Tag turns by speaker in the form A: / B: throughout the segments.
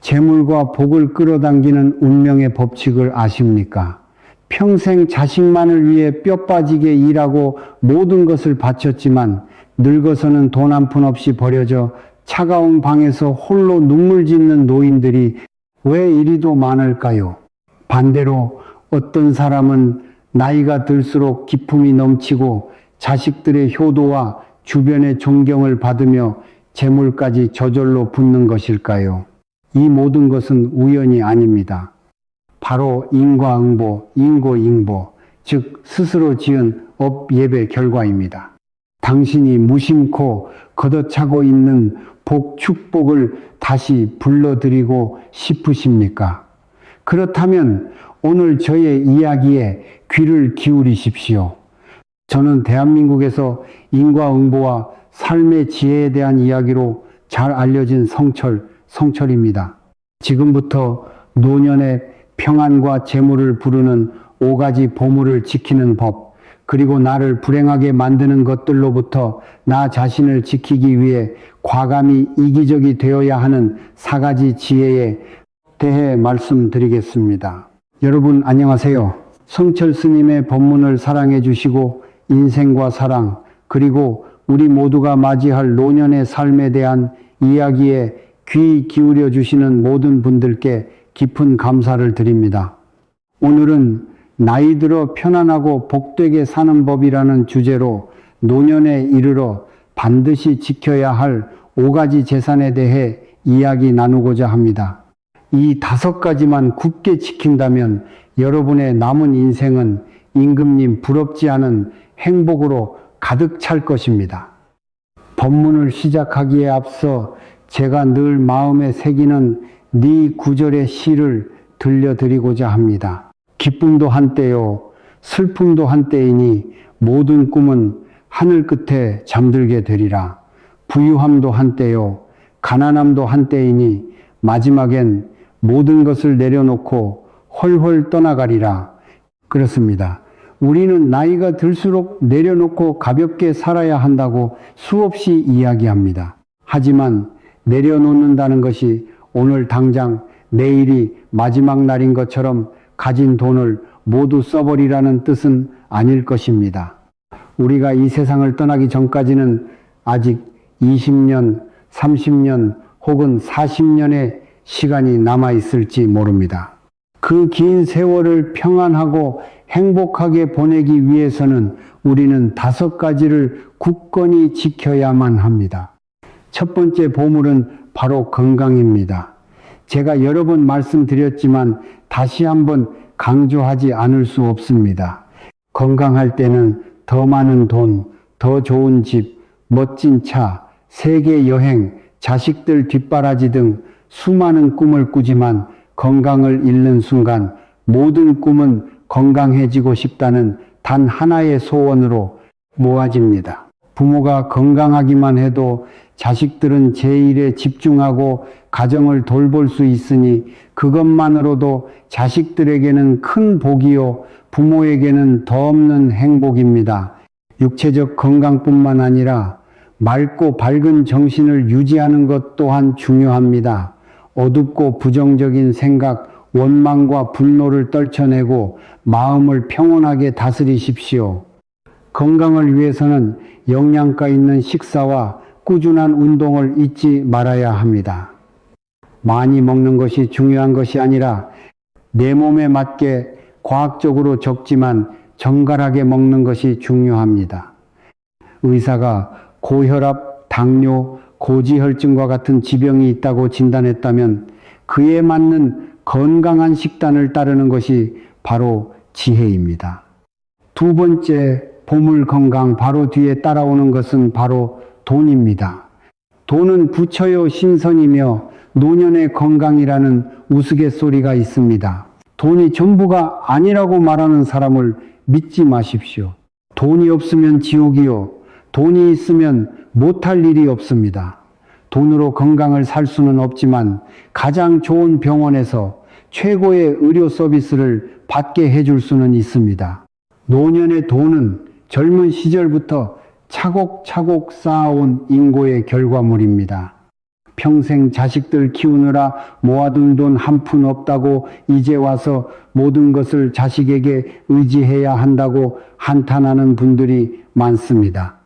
A: 재물과 복을 끌어당기는 운명의 법칙을 아십니까? 평생 자식만을 위해 뼈 빠지게 일하고 모든 것을 바쳤지만 늙어서는 돈 한 푼 없이 버려져 차가운 방에서 홀로 눈물 짓는 노인들이 왜 이리도 많을까요? 반대로 어떤 사람은 나이가 들수록 기품이 넘치고 자식들의 효도와 주변의 존경을 받으며 재물까지 저절로 붙는 것일까요? 이 모든 것은 우연이 아닙니다. 바로 인과응보, 인고잉보, 즉 스스로 지은 업예배 결과입니다. 당신이 무심코 걷어차고 있는 복, 축복을 다시 불러드리고 싶으십니까? 그렇다면 오늘 저의 이야기에 귀를 기울이십시오. 저는 대한민국에서 인과응보와 삶의 지혜에 대한 이야기로 잘 알려진 성철입니다. 지금부터 노년의 평안과 재물을 부르는 5가지 보물을 지키는 법, 그리고 나를 불행하게 만드는 것들로부터 나 자신을 지키기 위해 과감히 이기적이 되어야 하는 4가지 지혜에 대해 말씀드리겠습니다. 여러분 안녕하세요. 성철 스님의 법문을 사랑해 주시고 인생과 사랑, 그리고 우리 모두가 맞이할 노년의 삶에 대한 이야기에 귀 기울여 주시는 모든 분들께 깊은 감사를 드립니다. 오늘은 나이 들어 편안하고 복되게 사는 법이라는 주제로 노년에 이르러 반드시 지켜야 할 5가지 재산에 대해 이야기 나누고자 합니다. 이 5가지만 굳게 지킨다면 여러분의 남은 인생은 임금님 부럽지 않은 행복으로 가득 찰 것입니다. 법문을 시작하기에 앞서 제가 늘 마음에 새기는 네 구절의 시를 들려드리고자 합니다. 기쁨도 한때요, 슬픔도 한때이니 모든 꿈은 하늘 끝에 잠들게 되리라. 부유함도 한때요, 가난함도 한때이니 마지막엔 모든 것을 내려놓고 헐헐 떠나가리라. 그렇습니다. 우리는 나이가 들수록 내려놓고 가볍게 살아야 한다고 수없이 이야기합니다. 하지만 내려놓는다는 것이 오늘 당장 내일이 마지막 날인 것처럼 가진 돈을 모두 써버리라는 뜻은 아닐 것입니다. 우리가 이 세상을 떠나기 전까지는 아직 20년, 30년 혹은 40년의 시간이 남아있을지 모릅니다. 그 긴 세월을 평안하고 행복하게 보내기 위해서는 우리는 5가지를 굳건히 지켜야만 합니다. 첫 번째 보물은 바로 건강입니다. 제가 여러 번 말씀드렸지만 다시 한번 강조하지 않을 수 없습니다. 건강할 때는 더 많은 돈, 더 좋은 집, 멋진 차, 세계 여행, 자식들 뒷바라지 등 수많은 꿈을 꾸지만 건강을 잃는 순간 모든 꿈은 건강해지고 싶다는 단 하나의 소원으로 모아집니다. 부모가 건강하기만 해도 자식들은 제 일에 집중하고 가정을 돌볼 수 있으니 그것만으로도 자식들에게는 큰 복이요, 부모에게는 더 없는 행복입니다. 육체적 건강뿐만 아니라 맑고 밝은 정신을 유지하는 것 또한 중요합니다. 어둡고 부정적인 생각, 원망과 분노를 떨쳐내고 마음을 평온하게 다스리십시오. 건강을 위해서는 영양가 있는 식사와 꾸준한 운동을 잊지 말아야 합니다. 많이 먹는 것이 중요한 것이 아니라 내 몸에 맞게 과학적으로 적지만 정갈하게 먹는 것이 중요합니다. 의사가 고혈압, 당뇨, 고지혈증과 같은 지병이 있다고 진단했다면 그에 맞는 건강한 식단을 따르는 것이 바로 지혜입니다. 2번째 보물 건강 바로 뒤에 따라오는 것은 바로 돈입니다. 돈은 부처요 신선이며 노년의 건강이라는 우스갯소리가 있습니다. 돈이 전부가 아니라고 말하는 사람을 믿지 마십시오. 돈이 없으면 지옥이요, 돈이 있으면 못할 일이 없습니다. 돈으로 건강을 살 수는 없지만 가장 좋은 병원에서 최고의 의료 서비스를 받게 해줄 수는 있습니다. 노년의 돈은 젊은 시절부터 차곡차곡 쌓아온 인고의 결과물입니다. 평생 자식들 키우느라 모아둔 돈 한 푼 없다고 이제 와서 모든 것을 자식에게 의지해야 한다고 한탄하는 분들이 많습니다.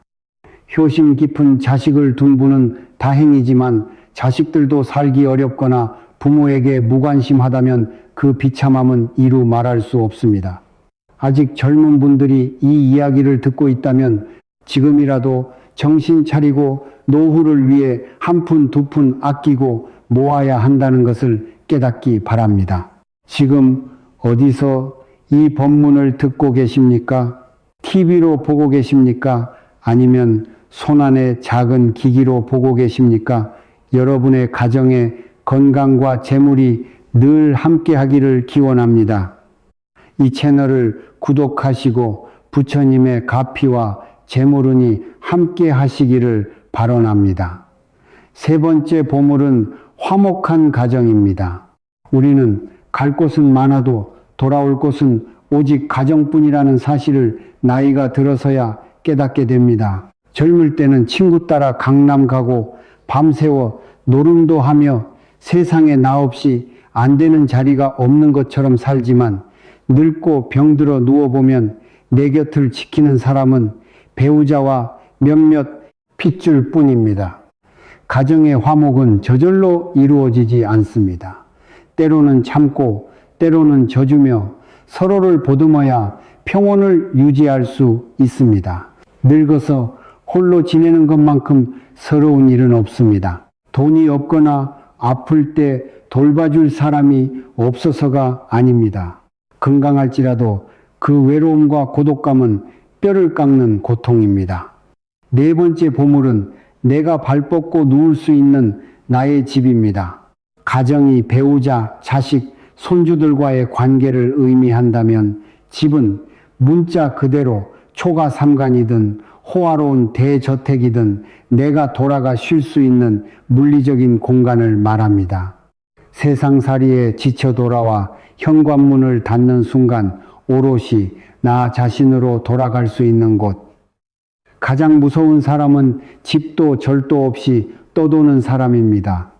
A: 효심 깊은 자식을 둔 분은 다행이지만 자식들도 살기 어렵거나 부모에게 무관심하다면 그 비참함은 이루 말할 수 없습니다. 아직 젊은 분들이 이 이야기를 듣고 있다면 지금이라도 정신 차리고 노후를 위해 한 푼 두 푼 아끼고 모아야 한다는 것을 깨닫기 바랍니다. 지금 어디서 이 법문을 듣고 계십니까? TV로 보고 계십니까? 아니면 손안의 작은 기기로 보고 계십니까? 여러분의 가정에 건강과 재물이 늘 함께 하기를 기원합니다. 이 채널을 구독하시고 부처님의 가피와 재물운이 함께 하시기를 발언합니다. 세 번째 보물은 화목한 가정입니다. 우리는 갈 곳은 많아도 돌아올 곳은 오직 가정뿐이라는 사실을 나이가 들어서야 깨닫게 됩니다. 젊을 때는 친구 따라 강남 가고 밤새워 노름도 하며 세상에 나 없이 안 되는 자리가 없는 것처럼 살지만 늙고 병들어 누워보면 내 곁을 지키는 사람은 배우자와 몇몇 핏줄 뿐입니다. 가정의 화목은 저절로 이루어지지 않습니다. 때로는 참고 때로는 져주며 서로를 보듬어야 평온을 유지할 수 있습니다. 늙어서 홀로 지내는 것만큼 서러운 일은 없습니다. 돈이 없거나 아플 때 돌봐줄 사람이 없어서가 아닙니다. 건강할지라도 그 외로움과 고독감은 뼈를 깎는 고통입니다. 네 번째 보물은 내가 발 뻗고 누울 수 있는 나의 집입니다. 가정이 배우자, 자식, 손주들과의 관계를 의미한다면 집은 문자 그대로 초가 삼간이든 호화로운 대저택이든 내가 돌아가 쉴 수 있는 물리적인 공간을 말합니다. 세상살이에 지쳐 돌아와 현관문을 닫는 순간 오롯이 나 자신으로 돌아갈 수 있는 곳. 가장 무서운 사람은 집도 절도 없이 떠도는 사람입니다.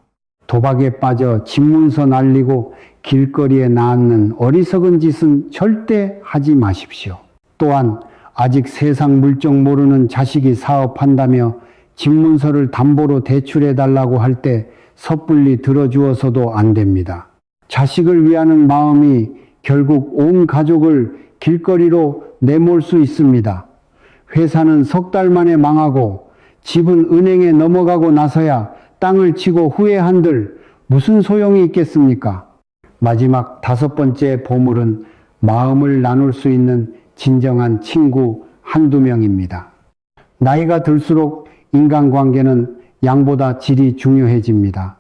A: 도박에 빠져 집문서 날리고 길거리에 나앉는 어리석은 짓은 절대 하지 마십시오. 또한 아직 세상 물정 모르는 자식이 사업한다며 집문서를 담보로 대출해달라고 할 때 섣불리 들어주어서도 안 됩니다. 자식을 위하는 마음이 결국 온 가족을 길거리로 내몰 수 있습니다. 회사는 석 달 만에 망하고 집은 은행에 넘어가고 나서야 땅을 치고 후회한들 무슨 소용이 있겠습니까? 마지막 다섯 번째 보물은 마음을 나눌 수 있는 진정한 친구 한두 명입니다. 나이가 들수록 인간관계는 양보다 질이 중요해집니다.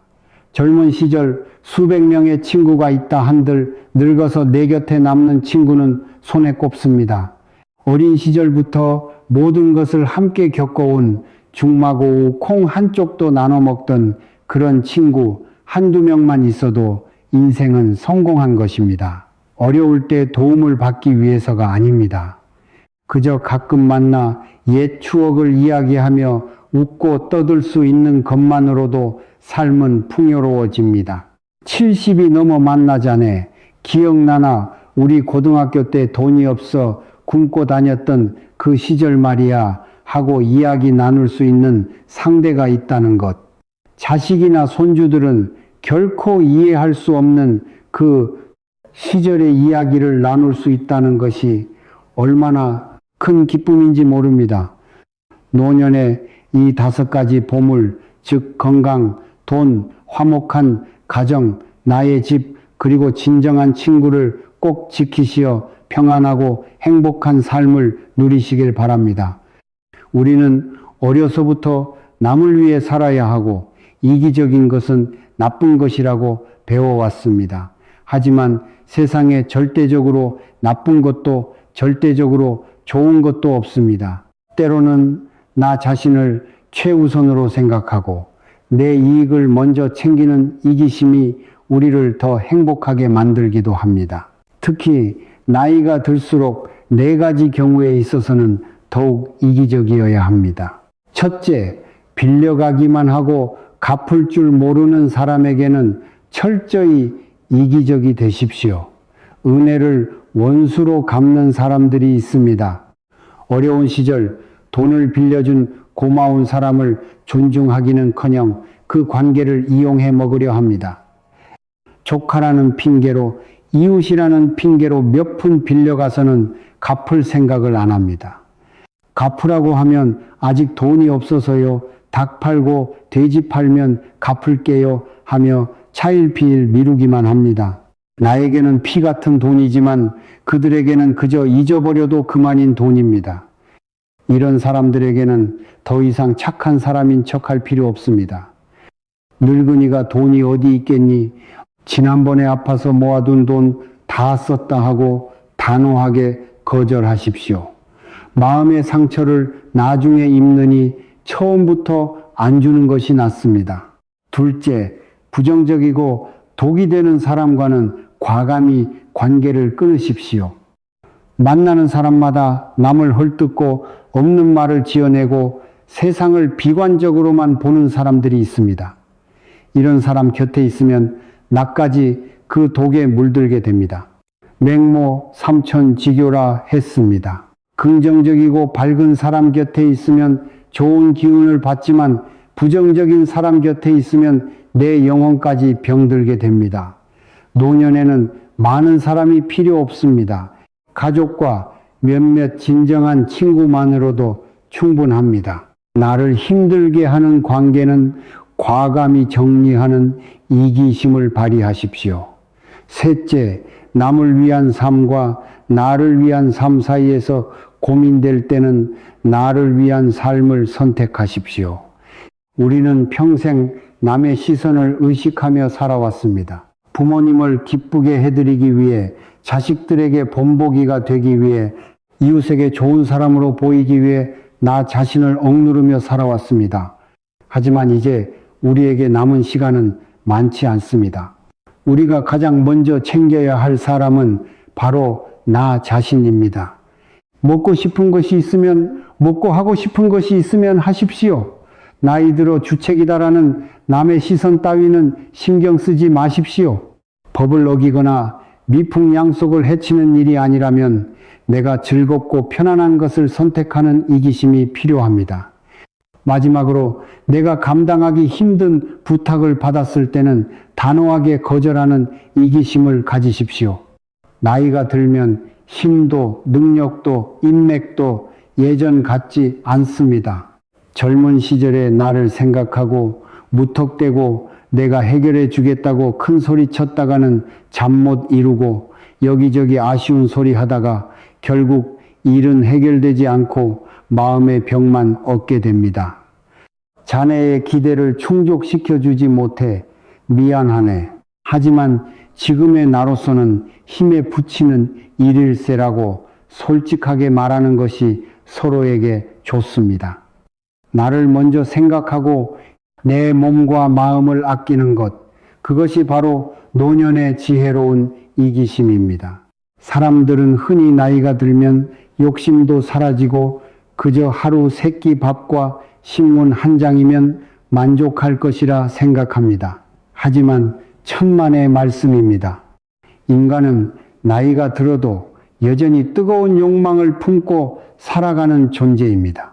A: 젊은 시절 수백 명의 친구가 있다 한들 늙어서 내 곁에 남는 친구는 손에 꼽습니다. 어린 시절부터 모든 것을 함께 겪어온 중마고우 콩 한쪽도 나눠 먹던 그런 친구 한두 명만 있어도 인생은 성공한 것입니다. 어려울 때 도움을 받기 위해서가 아닙니다. 그저 가끔 만나 옛 추억을 이야기하며 웃고 떠들 수 있는 것만으로도 삶은 풍요로워집니다. 70이 넘어 만나자네. 기억나나 우리 고등학교 때 돈이 없어 굶고 다녔던 그 시절 말이야 하고 이야기 나눌 수 있는 상대가 있다는 것. 자식이나 손주들은 결코 이해할 수 없는 그 시절의 이야기를 나눌 수 있다는 것이 얼마나 큰 기쁨인지 모릅니다. 노년의 이 다섯 가지 보물, 즉 건강, 돈, 화목한 가정, 나의 집, 그리고 진정한 친구를 꼭 지키시어 평안하고 행복한 삶을 누리시길 바랍니다. 우리는 어려서부터 남을 위해 살아야 하고 이기적인 것은 나쁜 것이라고 배워왔습니다. 하지만 세상에 절대적으로 나쁜 것도 절대적으로 좋은 것도 없습니다. 때로는 나 자신을 최우선으로 생각하고 내 이익을 먼저 챙기는 이기심이 우리를 더 행복하게 만들기도 합니다. 특히 나이가 들수록 네 가지 경우에 있어서는 더욱 이기적이어야 합니다. 첫째, 빌려가기만 하고 갚을 줄 모르는 사람에게는 철저히 이기적이 되십시오. 은혜를 원수로 갚는 사람들이 있습니다. 어려운 시절 돈을 빌려준 고마운 사람을 존중하기는커녕 그 관계를 이용해 먹으려 합니다. 조카라는 핑계로, 이웃이라는 핑계로 몇 푼 빌려가서는 갚을 생각을 안 합니다. 갚으라고 하면 아직 돈이 없어서요, 닭 팔고 돼지 팔면 갚을게요 하며 차일피일 미루기만 합니다. 나에게는 피 같은 돈이지만 그들에게는 그저 잊어버려도 그만인 돈입니다. 이런 사람들에게는 더 이상 착한 사람인 척할 필요 없습니다. 늙은이가 돈이 어디 있겠니? 지난번에 아파서 모아둔 돈 다 썼다 하고 단호하게 거절하십시오. 마음의 상처를 나중에 입느니 처음부터 안 주는 것이 낫습니다. 둘째, 부정적이고 독이 되는 사람과는 과감히 관계를 끊으십시오. 만나는 사람마다 남을 헐뜯고 없는 말을 지어내고 세상을 비관적으로만 보는 사람들이 있습니다. 이런 사람 곁에 있으면 나까지 그 독에 물들게 됩니다. 맹모 삼천지교라 했습니다. 긍정적이고 밝은 사람 곁에 있으면 좋은 기운을 받지만 부정적인 사람 곁에 있으면 내 영혼까지 병들게 됩니다. 노년에는 많은 사람이 필요 없습니다. 가족과 몇몇 진정한 친구만으로도 충분합니다. 나를 힘들게 하는 관계는 과감히 정리하는 이기심을 발휘하십시오. 셋째, 남을 위한 삶과 나를 위한 삶 사이에서 고민될 때는 나를 위한 삶을 선택하십시오. 우리는 평생 남의 시선을 의식하며 살아왔습니다. 부모님을 기쁘게 해드리기 위해, 자식들에게 본보기가 되기 위해, 이웃에게 좋은 사람으로 보이기 위해 나 자신을 억누르며 살아왔습니다. 하지만 이제 우리에게 남은 시간은 많지 않습니다. 우리가 가장 먼저 챙겨야 할 사람은 바로 나 자신입니다. 먹고 싶은 것이 있으면, 먹고 하고 싶은 것이 있으면 하십시오. 나이 들어 주책이다라는 남의 시선 따위는 신경 쓰지 마십시오. 법을 어기거나 미풍양속을 해치는 일이 아니라면 내가 즐겁고 편안한 것을 선택하는 이기심이 필요합니다. 마지막으로 내가 감당하기 힘든 부탁을 받았을 때는 단호하게 거절하는 이기심을 가지십시오. 나이가 들면 힘도 능력도 인맥도 예전 같지 않습니다. 젊은 시절의 나를 생각하고 무턱대고 내가 해결해 주겠다고 큰 소리 쳤다가는 잠 못 이루고 여기저기 아쉬운 소리 하다가 결국 일은 해결되지 않고 마음의 병만 얻게 됩니다. 자네의 기대를 충족시켜 주지 못해 미안하네. 하지만 지금의 나로서는 힘에 부치는 일일세라고 솔직하게 말하는 것이 서로에게 좋습니다. 나를 먼저 생각하고 내 몸과 마음을 아끼는 것, 그것이 바로 노년의 지혜로운 이기심입니다. 사람들은 흔히 나이가 들면 욕심도 사라지고 그저 하루 세 끼 밥과 신문 한 장이면 만족할 것이라 생각합니다. 하지만 천만의 말씀입니다. 인간은 나이가 들어도 여전히 뜨거운 욕망을 품고 살아가는 존재입니다.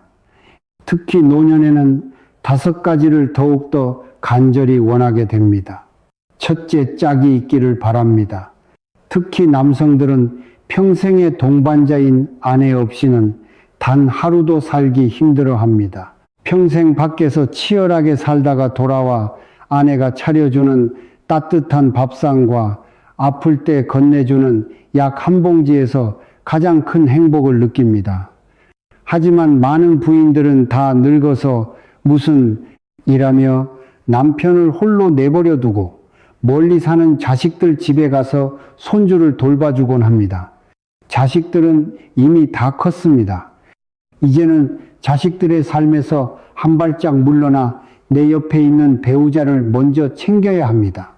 A: 특히 노년에는 5가지를 더욱더 간절히 원하게 됩니다. 첫째, 짝이 있기를 바랍니다. 특히 남성들은 평생의 동반자인 아내 없이는 단 하루도 살기 힘들어합니다. 평생 밖에서 치열하게 살다가 돌아와 아내가 차려주는 따뜻한 밥상과 아플 때 건네주는 약 한 봉지에서 가장 큰 행복을 느낍니다. 하지만 많은 부인들은 다 늙어서 무슨 일하며 남편을 홀로 내버려 두고 멀리 사는 자식들 집에 가서 손주를 돌봐주곤 합니다. 자식들은 이미 다 컸습니다. 이제는 자식들의 삶에서 한 발짝 물러나 내 옆에 있는 배우자를 먼저 챙겨야 합니다.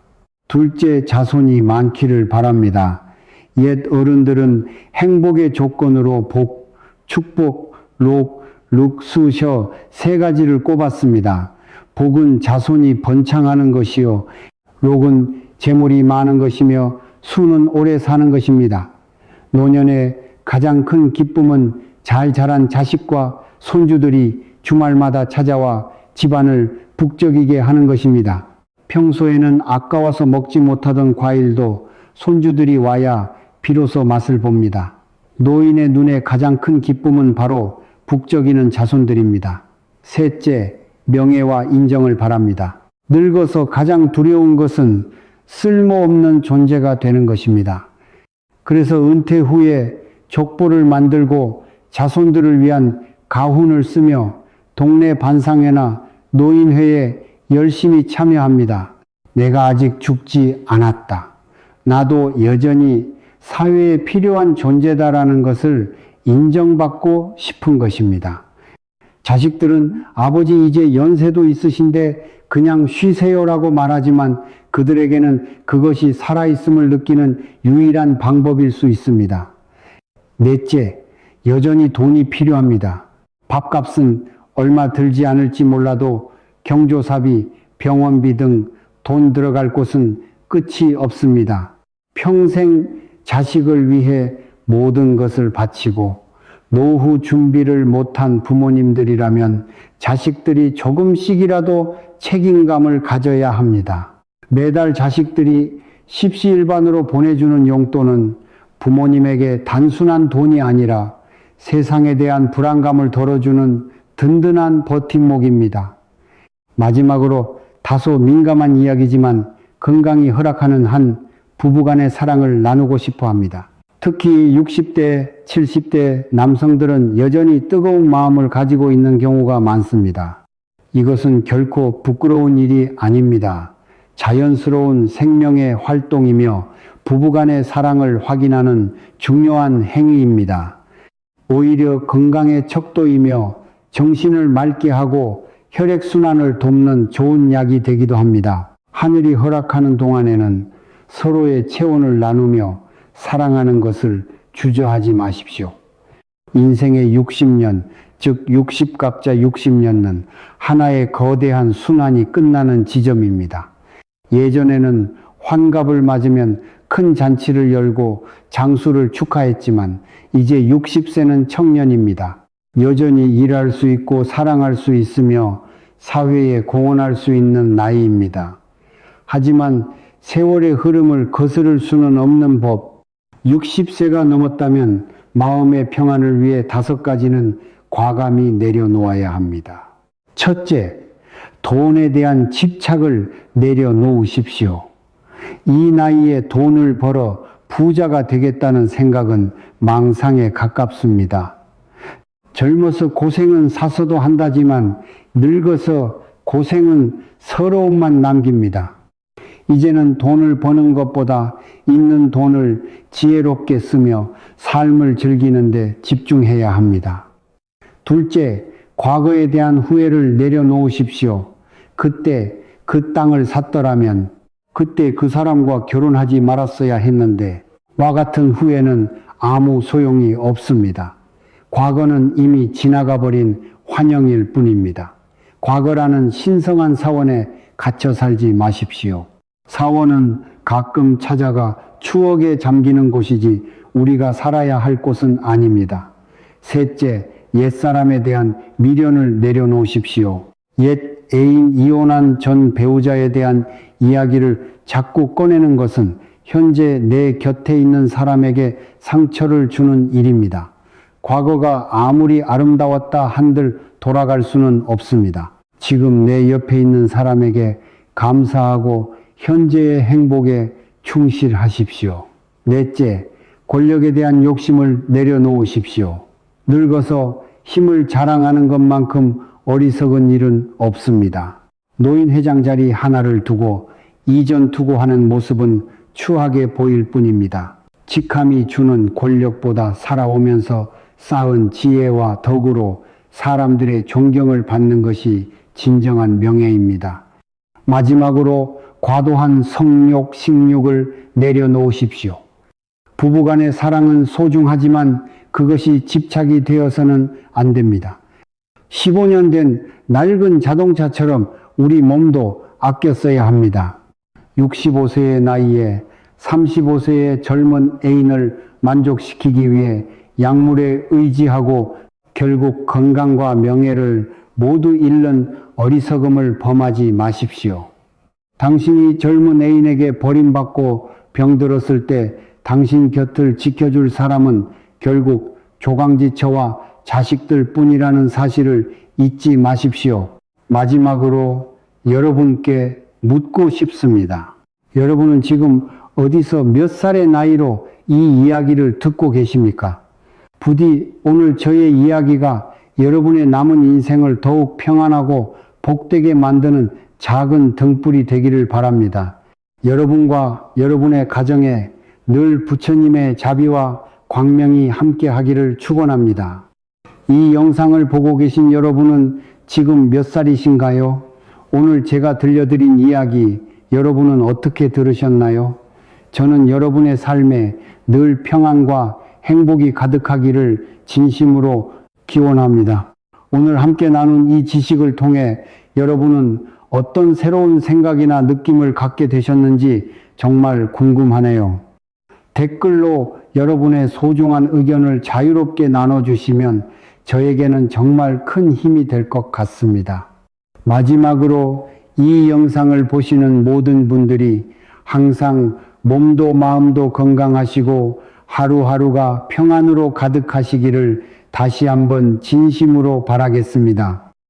A: 둘째, 자손이 많기를 바랍니다. 옛 어른들은 행복의 조건으로 복, 축복, 록, 룩, 수셔 3가지를 꼽았습니다. 복은 자손이 번창하는 것이요禄은 재물이 많은 것이며 수는 오래 사는 것입니다. 노년의 가장 큰 기쁨은 잘 자란 자식과 손주들이 주말마다 찾아와 집안을 북적이게 하는 것입니다. 평소에는 아까워서 먹지 못하던 과일도 손주들이 와야 비로소 맛을 봅니다. 노인의 눈에 가장 큰 기쁨은 바로 북적이는 자손들입니다. 셋째, 명예와 인정을 바랍니다. 늙어서 가장 두려운 것은 쓸모없는 존재가 되는 것입니다. 그래서 은퇴 후에 족보를 만들고 자손들을 위한 가훈을 쓰며 동네 반상회나 노인회에 열심히 참여합니다. 내가 아직 죽지 않았다. 나도 여전히 사회에 필요한 존재다라는 것을 인정받고 싶은 것입니다. 자식들은 아버지 이제 연세도 있으신데 그냥 쉬세요라고 말하지만 그들에게는 그것이 살아있음을 느끼는 유일한 방법일 수 있습니다. 넷째, 여전히 돈이 필요합니다. 밥값은 얼마 들지 않을지 몰라도 경조사비, 병원비 등 돈 들어갈 곳은 끝이 없습니다. 평생 자식을 위해 모든 것을 바치고 노후 준비를 못한 부모님들이라면 자식들이 조금씩이라도 책임감을 가져야 합니다. 매달 자식들이 십시일반으로 보내주는 용돈은 부모님에게 단순한 돈이 아니라 세상에 대한 불안감을 덜어주는 든든한 버팀목입니다. 마지막으로 다소 민감한 이야기지만 건강이 허락하는 한 부부간의 사랑을 나누고 싶어 합니다. 특히 60대, 70대 남성들은 여전히 뜨거운 마음을 가지고 있는 경우가 많습니다. 이것은 결코 부끄러운 일이 아닙니다. 자연스러운 생명의 활동이며 부부간의 사랑을 확인하는 중요한 행위입니다. 오히려 건강의 척도이며 정신을 맑게 하고 혈액순환을 돕는 좋은 약이 되기도 합니다. 하늘이 허락하는 동안에는 서로의 체온을 나누며 사랑하는 것을 주저하지 마십시오. 인생의 60년, 즉 60갑자 60년은 하나의 거대한 순환이 끝나는 지점입니다. 예전에는 환갑을 맞으면 큰 잔치를 열고 장수를 축하했지만 이제 60세는 청년입니다. 여전히 일할 수 있고 사랑할 수 있으며 사회에 공헌할 수 있는 나이입니다. 하지만 세월의 흐름을 거스를 수는 없는 법, 60세가 넘었다면 마음의 평안을 위해 5가지는 과감히 내려놓아야 합니다. 첫째, 돈에 대한 집착을 내려놓으십시오. 이 나이에 돈을 벌어 부자가 되겠다는 생각은 망상에 가깝습니다. 젊어서 고생은 사서도 한다지만 늙어서 고생은 서러움만 남깁니다. 이제는 돈을 버는 것보다 있는 돈을 지혜롭게 쓰며 삶을 즐기는데 집중해야 합니다. 둘째, 과거에 대한 후회를 내려놓으십시오. 그때 그 땅을 샀더라면 그때 그 사람과 결혼하지 말았어야 했는데 와 같은 후회는 아무 소용이 없습니다. 과거는 이미 지나가 버린 환영일 뿐입니다. 과거라는 신성한 사원에 갇혀 살지 마십시오. 사원은 가끔 찾아가 추억에 잠기는 곳이지 우리가 살아야 할 곳은 아닙니다. 셋째, 옛사람에 대한 미련을 내려놓으십시오. 옛 애인 이혼한 전 배우자에 대한 이야기를 자꾸 꺼내는 것은 현재 내 곁에 있는 사람에게 상처를 주는 일입니다. 과거가 아무리 아름다웠다 한들 돌아갈 수는 없습니다. 지금 내 옆에 있는 사람에게 감사하고 현재의 행복에 충실하십시오. 넷째, 권력에 대한 욕심을 내려놓으십시오. 늙어서 힘을 자랑하는 것만큼 어리석은 일은 없습니다. 노인회장 자리 하나를 두고 이전투고하는 모습은 추하게 보일 뿐입니다. 직함이 주는 권력보다 살아오면서 쌓은 지혜와 덕으로 사람들의 존경을 받는 것이 진정한 명예입니다. 마지막으로 과도한 성욕, 식욕을 내려놓으십시오. 부부간의 사랑은 소중하지만 그것이 집착이 되어서는 안 됩니다. 15년 된 낡은 자동차처럼 우리 몸도 아껴 써야 합니다. 65세의 나이에 35세의 젊은 애인을 만족시키기 위해 약물에 의지하고 결국 건강과 명예를 모두 잃는 어리석음을 범하지 마십시오. 당신이 젊은 애인에게 버림받고 병들었을 때 당신 곁을 지켜줄 사람은 결국 조강지처와 자식들 뿐이라는 사실을 잊지 마십시오. 마지막으로 여러분께 묻고 싶습니다. 여러분은 지금 어디서 몇 살의 나이로 이 이야기를 듣고 계십니까? 부디 오늘 저의 이야기가 여러분의 남은 인생을 더욱 평안하고 복되게 만드는 작은 등불이 되기를 바랍니다. 여러분과 여러분의 가정에 늘 부처님의 자비와 광명이 함께 하기를 축원합니다. 이 영상을 보고 계신 여러분은 지금 몇 살이신가요? 오늘 제가 들려드린 이야기 여러분은 어떻게 들으셨나요? 저는 여러분의 삶에 늘 평안과 행복이 가득하기를 진심으로 기원합니다. 오늘 함께 나눈 이 지식을 통해 여러분은 어떤 새로운 생각이나 느낌을 갖게 되셨는지 정말 궁금하네요. 댓글로 여러분의 소중한 의견을 자유롭게 나눠주시면 저에게는 정말 큰 힘이 될 것 같습니다. 마지막으로 이 영상을 보시는 모든 분들이 항상 몸도 마음도 건강하시고 하루하루가 평안으로 가득하시기를 다시 한번 진심으로 바라겠습니다.